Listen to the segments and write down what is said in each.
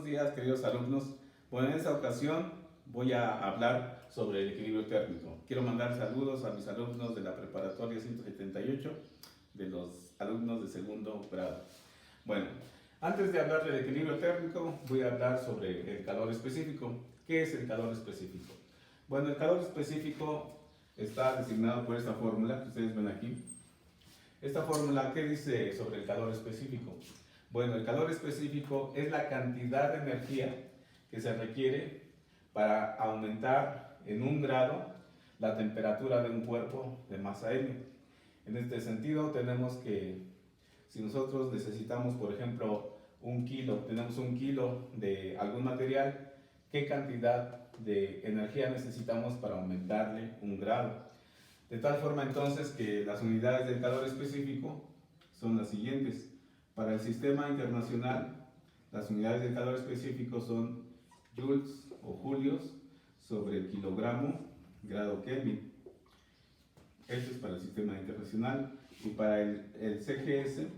días, queridos alumnos. Bueno, en esta ocasión voy a hablar sobre el equilibrio térmico. Quiero mandar saludos a mis alumnos de la preparatoria 178, de los alumnos de segundo grado. Bueno, antes de hablar del equilibrio térmico, voy a hablar sobre el calor específico. ¿Qué es el calor específico? Bueno, el calor específico está designado por esta fórmula que ustedes ven aquí. Esta fórmula, ¿qué dice sobre el calor específico? Bueno, el calor específico es la cantidad de energía que se requiere para aumentar en 1 grado la temperatura de un cuerpo de masa M. En este sentido, tenemos que, si nosotros necesitamos, por ejemplo, tenemos 1 kilo de algún material, ¿qué cantidad de energía necesitamos para aumentarle 1 grado? De tal forma entonces que las unidades del calor específico son las siguientes. Para el sistema internacional, las unidades del calor específico son joules o julios sobre el kilogramo grado Kelvin. Esto es para el sistema internacional. Y para el CGS,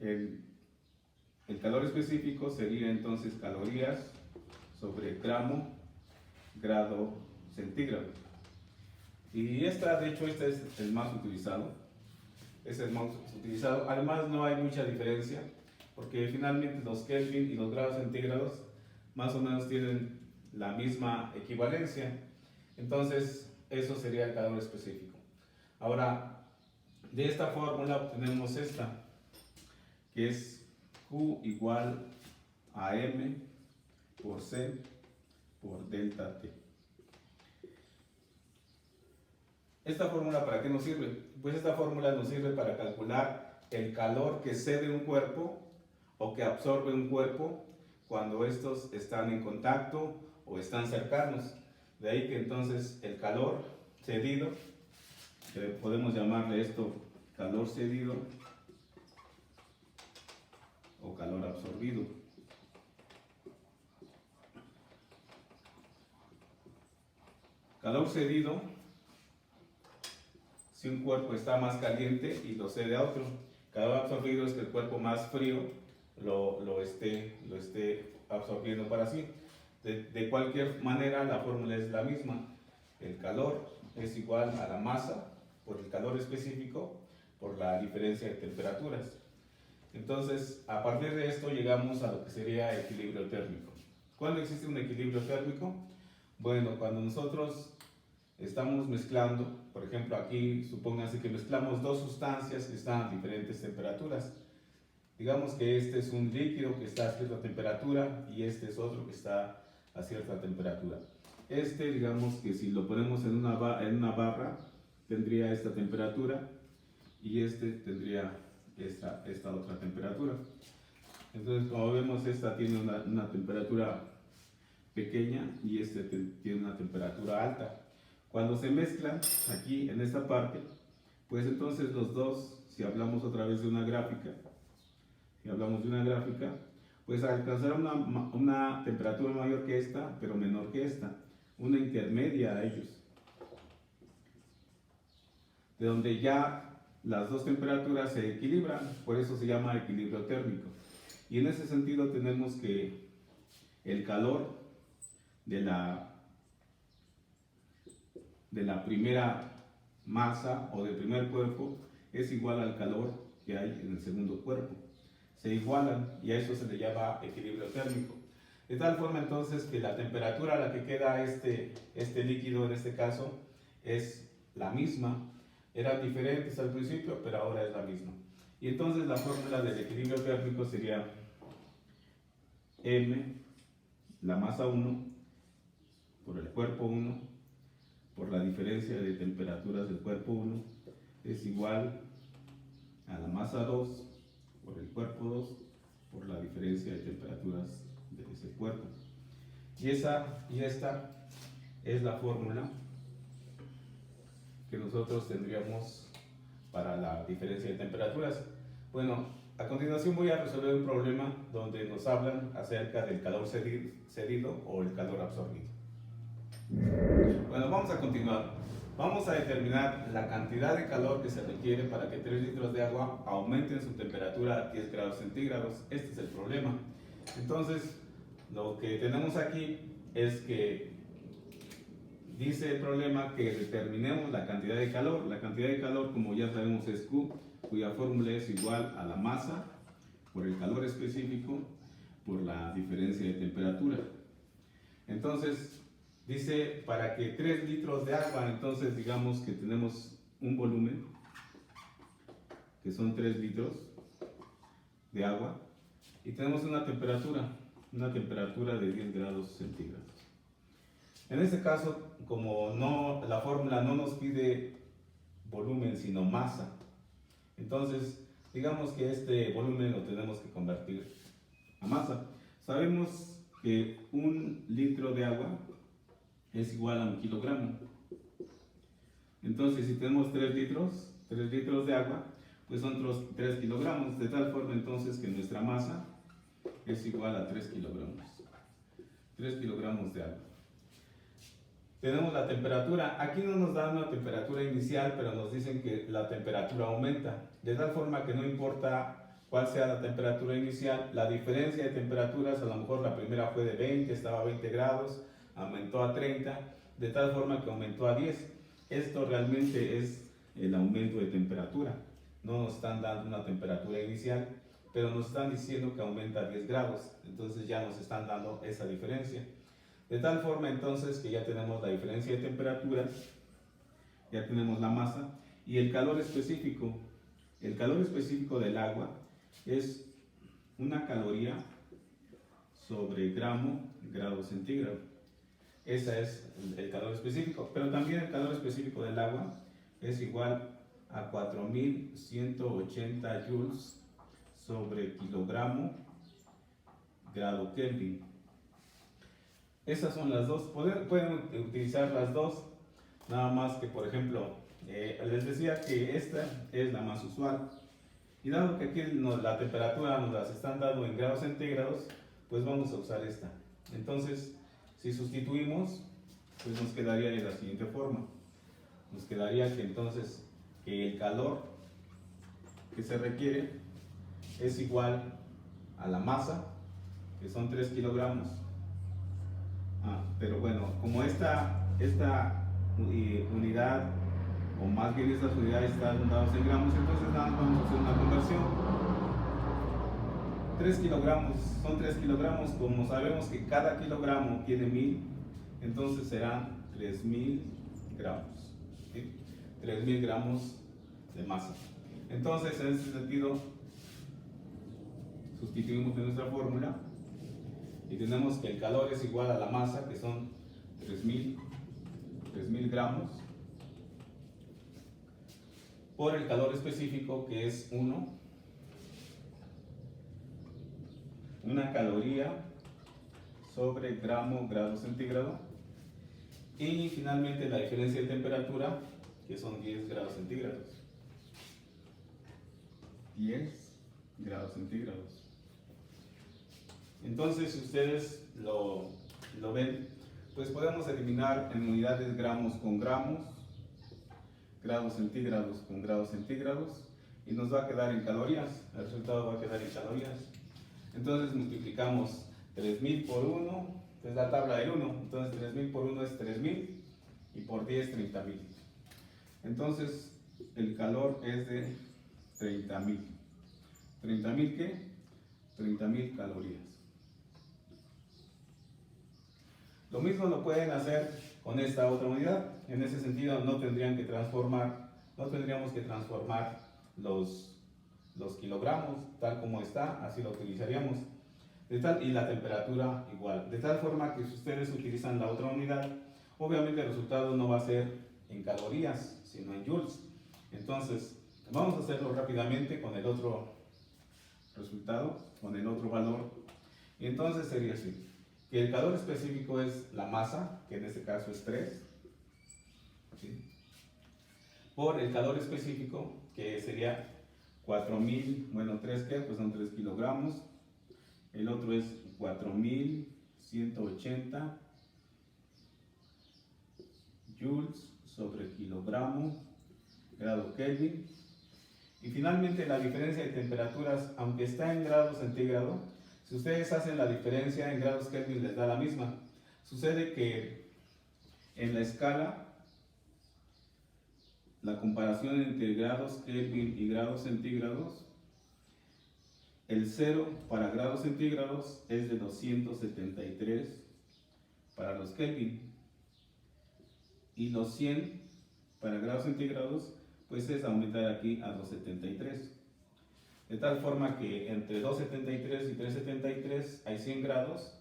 el calor específico sería entonces calorías sobre gramo grado centígrado. Y de hecho, este es el más utilizado. Es el más utilizado. Además, no hay mucha diferencia, porque finalmente los Kelvin y los grados centígrados más o menos tienen la misma equivalencia. Entonces, eso sería el calor específico. Ahora, de esta fórmula obtenemos esta, que es Q igual a M por C por delta T. ¿Esta fórmula para qué nos sirve? Pues esta fórmula nos sirve para calcular el calor que cede un cuerpo o que absorbe un cuerpo cuando estos están en contacto o están cercanos. De ahí que entonces el calor cedido, que podemos llamarle esto calor cedido o calor absorbido. Calor cedido, si un cuerpo está más caliente y lo cede a otro. Calor absorbido es que el cuerpo más frío lo esté absorbiendo para sí. De cualquier manera, la fórmula es la misma. El calor es igual a la masa por el calor específico por la diferencia de temperaturas. Entonces, a partir de esto llegamos a lo que sería equilibrio térmico. ¿Cuándo existe un equilibrio térmico? Bueno, cuando nosotros estamos mezclando, por ejemplo aquí supónganse que mezclamos 2 sustancias que están a diferentes temperaturas. Digamos que este es un líquido que está a cierta temperatura y este es otro que está a cierta temperatura. Digamos que si lo ponemos en una barra, tendría esta temperatura y tendría esta otra temperatura. Entonces, como vemos, esta tiene una temperatura pequeña y tiene una temperatura alta. Cuando se mezclan aquí en esta parte, pues entonces los dos, si hablamos otra vez de una gráfica, pues alcanzarán una temperatura mayor que esta, pero menor que esta, una intermedia a ellos, de donde ya las dos temperaturas se equilibran, por eso se llama equilibrio térmico. Y en ese sentido tenemos que el calor de la primera masa o del primer cuerpo es igual al calor que hay en el segundo cuerpo. Se igualan y a eso se le llama equilibrio térmico. De tal forma entonces que la temperatura a la que queda este líquido en este caso es la misma. Eran diferentes al principio, pero ahora es la misma. Y entonces la fórmula del equilibrio térmico sería M, la masa 1, por el cuerpo 1, por la diferencia de temperaturas del cuerpo 1, es igual a la masa 2 por el cuerpo 2 por la diferencia de temperaturas de ese cuerpo. Y esta es la fórmula que nosotros tendríamos para la diferencia de temperaturas. Bueno, a continuación voy a resolver un problema donde nos hablan acerca del calor cedido o el calor absorbido. Bueno, vamos a continuar. Vamos a determinar la cantidad de calor que se requiere para que 3 litros de agua aumenten su temperatura a 10 grados centígrados. Este es el problema. Entonces, lo que tenemos aquí es que dice el problema que determinemos la cantidad de calor. La cantidad de calor, como ya sabemos, es Q, cuya fórmula es igual a la masa por el calor específico por la diferencia de temperatura. Entonces, dice para que 3 litros de agua, entonces digamos que tenemos un volumen que son 3 litros de agua y tenemos una temperatura de 10 grados centígrados. En este caso, como la fórmula no nos pide volumen sino masa, entonces digamos que este volumen lo tenemos que convertir a masa. Sabemos que 1 litro de agua es igual a 1 kilogramo. Entonces, si tenemos 3 litros de agua, pues son 3 kilogramos, de tal forma entonces que nuestra masa es igual a 3 kilogramos. 3 kilogramos de agua. Tenemos la temperatura. Aquí no nos dan una temperatura inicial, pero nos dicen que la temperatura aumenta. De tal forma que no importa cuál sea la temperatura inicial, la diferencia de temperaturas, a lo mejor la primera fue de 20, estaba a 20 grados, aumentó a 30, de tal forma que aumentó a 10. Esto realmente es el aumento de temperatura. No nos están dando una temperatura inicial, pero nos están diciendo que aumenta a 10 grados. Entonces ya nos están dando esa diferencia. De tal forma entonces que ya tenemos la diferencia de temperaturas, ya tenemos la masa y el calor específico. El calor específico del agua es una caloría sobre grado centígrado. Ese es el calor específico, pero también el calor específico del agua es igual a 4180 joules sobre kilogramo grado Kelvin. Esas son las dos, pueden utilizar las dos, nada más que, por ejemplo, les decía que esta es la más usual. Y dado que aquí la temperatura nos las están dando en grados centígrados, pues vamos a usar esta. Entonces, si sustituimos, pues nos quedaría de la siguiente forma. Nos quedaría que entonces que el calor que se requiere es igual a la masa, que son 3 kilogramos. Pero bueno, como esta unidad, o más bien estas unidades están dadas en gramos, entonces nada más vamos a hacer una conversión. 3 kilogramos son 3 kilogramos, como sabemos que cada kilogramo tiene 1000, entonces serán 3000 gramos. ¿Sí? 3000 gramos de masa. Entonces, en este sentido, sustituimos en nuestra fórmula y tenemos que el calor es igual a la masa, que son 3000 gramos, por el calor específico, que es 1, una caloría sobre grado centígrado, y finalmente la diferencia de temperatura, que son 10 grados centígrados. 10 grados centígrados. Entonces, si ustedes lo ven, pues podemos eliminar en unidades gramos con gramos, grados centígrados con grados centígrados, y nos va a quedar en calorías. El resultado va a quedar en calorías. Entonces multiplicamos 3000 por 1, es la tabla del 1, entonces 3000 por 1 es 3000 y por 10 30.000. Entonces el calor es de 30.000. ¿30.000 qué? 30.000 calorías. Lo mismo lo pueden hacer con esta otra unidad. En ese sentido no tendríamos que transformar los kilogramos tal como está, así lo utilizaríamos. Y la temperatura igual. De tal forma que si ustedes utilizan la otra unidad, obviamente el resultado no va a ser en calorías, sino en joules. Entonces, vamos a hacerlo rápidamente con el otro resultado, con el otro valor. Y entonces sería así, que el calor específico es la masa, que en este caso es 3, ¿sí? Por el calor específico, que sería 4000, bueno, 3 ¿qué? Pues son 3 kilogramos. El otro es 4180 joules sobre kilogramo grado Kelvin. Y finalmente la diferencia de temperaturas, aunque está en grado centígrado, Si ustedes hacen la diferencia en grados Kelvin les da la misma. Sucede que en la escala, la comparación entre grados Kelvin y grados centígrados, el 0 para grados centígrados es de 273 para los Kelvin y los 100 para grados centígrados pues es aumentar aquí a 273. De tal forma que entre 273 y 373 hay 100 grados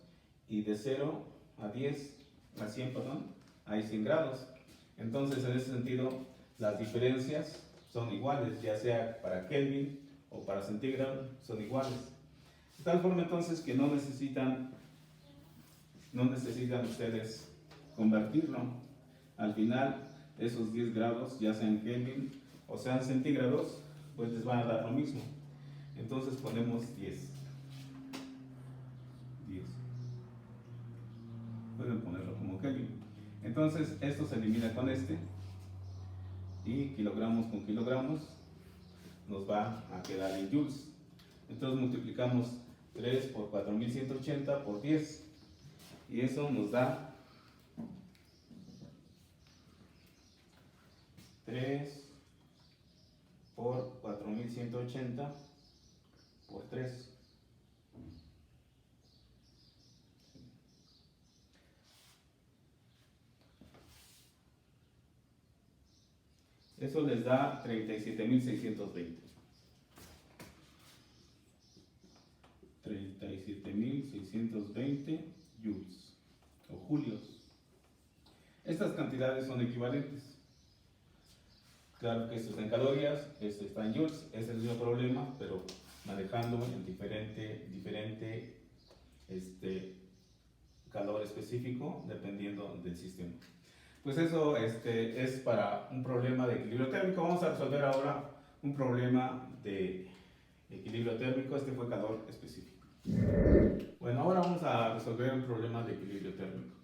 y de 0 a 10, a 100, perdón, hay 100 grados. Entonces en ese sentido las diferencias son iguales, ya sea para Kelvin o para centígrado, son iguales. De tal forma entonces que no necesitan ustedes convertirlo. Al final esos 10 grados, ya sean Kelvin o sean centígrados, pues les van a dar lo mismo. Entonces ponemos 10. Pueden ponerlo como Kelvin. Entonces esto se elimina con este y kilogramos con kilogramos nos va a quedar en joules. Entonces multiplicamos 3 por 4180 por 10 y eso nos da 3 por 4180 por 3. Eso les da 37.620. 37.620 joules o julios. Estas cantidades son equivalentes. Claro que esto está en calorías, esto está en joules, es el mismo problema, pero manejando en diferente calor específico dependiendo del sistema. Pues eso es para un problema de equilibrio térmico. Vamos a resolver ahora un problema de equilibrio térmico. Este fue calor específico. Bueno, ahora vamos a resolver un problema de equilibrio térmico.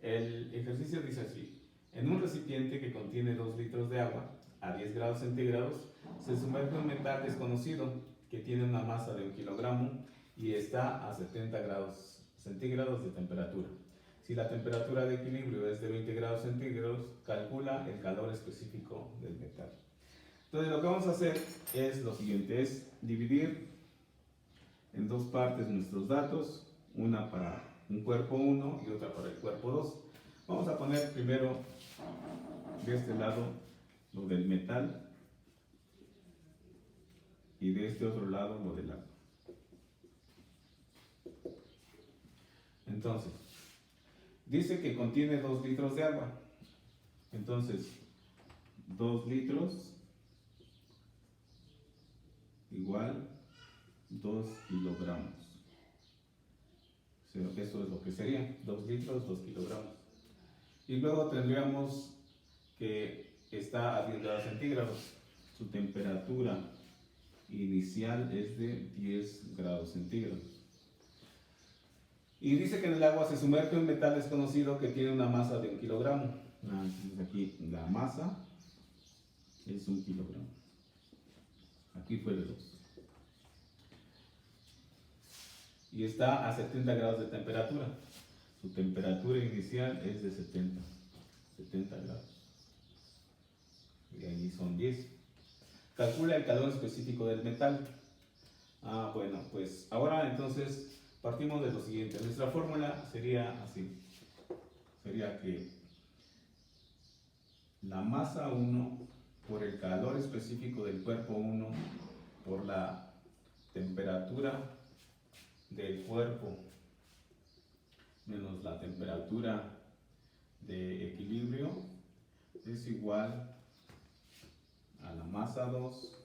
El ejercicio dice así: en un recipiente que contiene 2 litros de agua a 10 grados centígrados se sumerge un metal desconocido que tiene una masa de 1 kilogramo y está a 70 grados centígrados de temperatura. Si la temperatura de equilibrio es de 20 grados centígrados, calcula el calor específico del metal. Entonces lo que vamos a hacer es lo siguiente, es dividir en dos partes nuestros datos, una para un cuerpo 1 y otra para el cuerpo 2. Vamos a poner primero de este lado lo del metal y de este otro lado lo del agua. Entonces, dice que contiene 2 litros de agua. Entonces, 2 litros igual 2 kilogramos. Eso es lo que sería, 2 litros, 2 kilogramos. Y luego tendríamos que está a 10 grados centígrados. Su temperatura inicial es de 10 grados centígrados. Y dice que en el agua se sumerge un metal desconocido que tiene una masa de 1 kilogramo. Entonces aquí la masa es 1 kilogramo. Aquí fue de 2. Y está a 70 grados de temperatura. Su temperatura inicial es de 70 grados. Y ahí son 10. Calcula el calor específico del metal. Bueno, pues ahora entonces partimos de lo siguiente. Nuestra fórmula sería así. Sería que la masa 1 por el calor específico del cuerpo 1 por la temperatura del cuerpo menos la temperatura de equilibrio es igual a la masa 2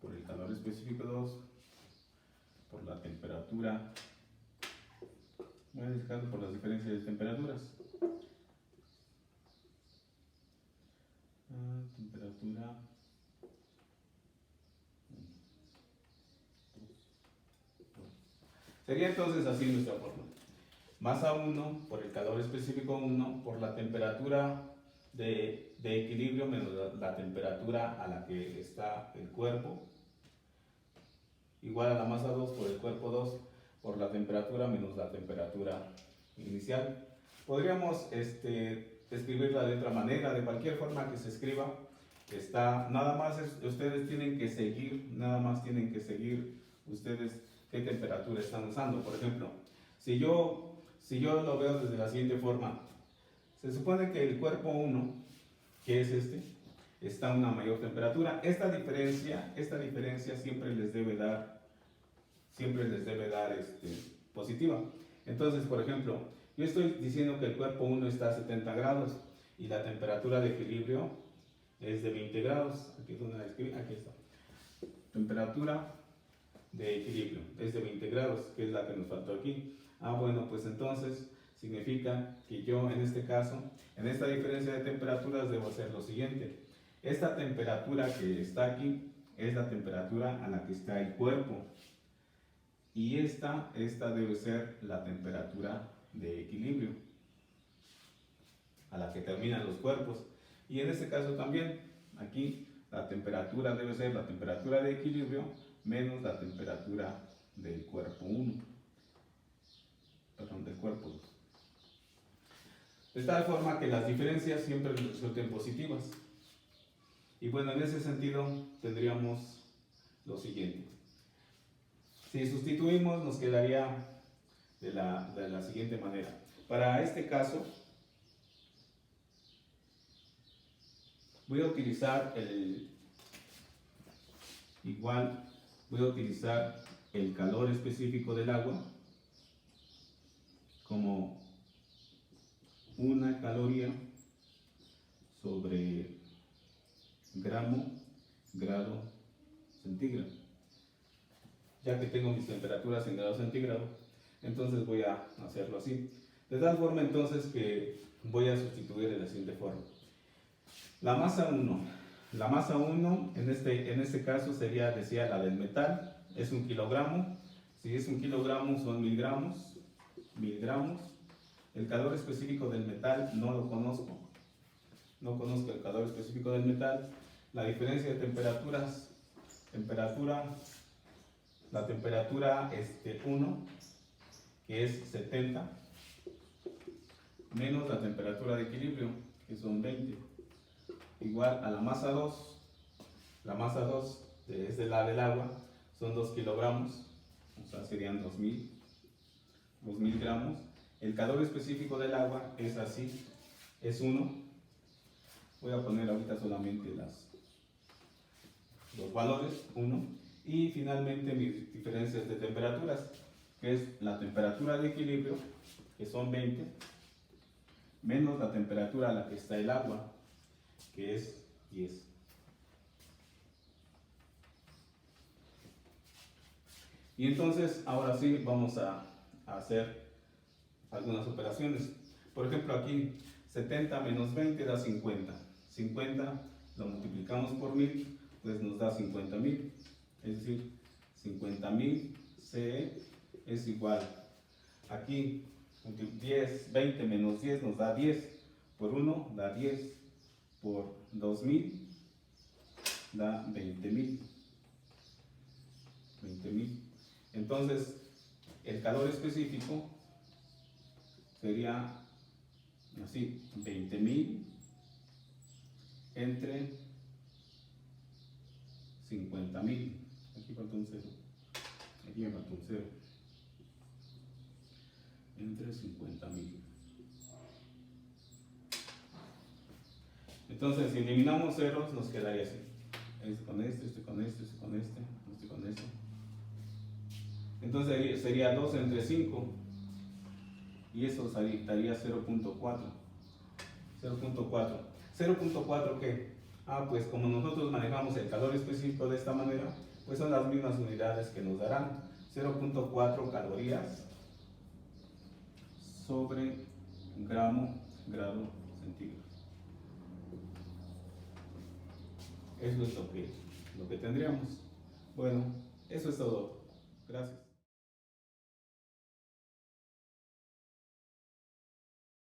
por el calor específico 2 por la temperatura, voy a dejar por las diferencias de temperaturas, temperatura sería entonces así nuestra fórmula: masa 1 por el calor específico 1 por la temperatura de equilibrio menos la temperatura a la que está el cuerpo, igual a la masa 2 por el cuerpo 2 por la temperatura menos la temperatura inicial. Podríamos escribirla de otra manera, de cualquier forma que se escriba. Nada más ustedes tienen que seguir, ustedes qué temperatura están usando. Por ejemplo, si yo lo veo desde la siguiente forma, se supone que el cuerpo 1, que es está a una mayor temperatura. Esta diferencia siempre les debe dar positiva. Entonces, por ejemplo, yo estoy diciendo que el cuerpo 1 está a 70 grados y la temperatura de equilibrio es de 20 grados. Aquí es donde la escribí, aquí está. Temperatura de equilibrio es de 20 grados, que es la que nos faltó aquí. Bueno, pues entonces significa que yo en este caso, en esta diferencia de temperaturas, debo hacer lo siguiente. Esta temperatura que está aquí es la temperatura a la que está el cuerpo. Y esta debe ser la temperatura de equilibrio a la que terminan los cuerpos. Y en este caso también, aquí la temperatura debe ser la temperatura de equilibrio menos la temperatura del cuerpo 1. Perdón, del cuerpo 2. De tal forma que las diferencias siempre resulten positivas. Y bueno, en ese sentido tendríamos lo siguiente. Si sustituimos, nos quedaría de la siguiente manera. Para este caso, voy a utilizar el calor específico del agua como una caloría sobre grado centígrado. Ya que tengo mis temperaturas en grados centígrados, entonces voy a hacerlo así. De tal forma entonces que voy a sustituir de la siguiente forma. La masa 1 en este caso decía la del metal, es 1 kilogramo. Si es 1 kilogramo son 1000 gramos. El calor específico del metal no lo conozco. No conozco el calor específico del metal. La diferencia de temperaturas, la temperatura 1, que es 70, menos la temperatura de equilibrio, que son 20, igual a la masa 2. La masa 2 es del agua, son 2 kilogramos, o sea, serían 2000 gramos. El calor específico del agua es así, es 1. Voy a poner ahorita solamente los valores, 1. Y finalmente mis diferencias de temperaturas, que es la temperatura de equilibrio, que son 20, menos la temperatura a la que está el agua, que es 10. Y entonces, ahora sí, vamos a hacer algunas operaciones. Por ejemplo, aquí 70 menos 20 da 50. 50 lo multiplicamos por 1000, pues nos da 50.000. Es decir, 50.000 CE es igual. Aquí 20 menos 10 nos da 10. Por 1 da 10. Por 2000 da 20.000. Entonces, el calor específico sería así, 20.000 entre 50.000. Aquí falta un 0. Aquí me falta un 0. Entre 50.000. Entonces, si eliminamos ceros, nos quedaría así. Este con este, este con este, este con este, este con este. Entonces sería 2 entre 5. Y eso daría 0.4. 0.4. ¿0.4 qué? Pues como nosotros manejamos el calor específico de esta manera, pues son las mismas unidades que nos darán 0.4 calorías sobre grado centígrado. Eso es lo que tendríamos. Bueno, eso es todo. Gracias.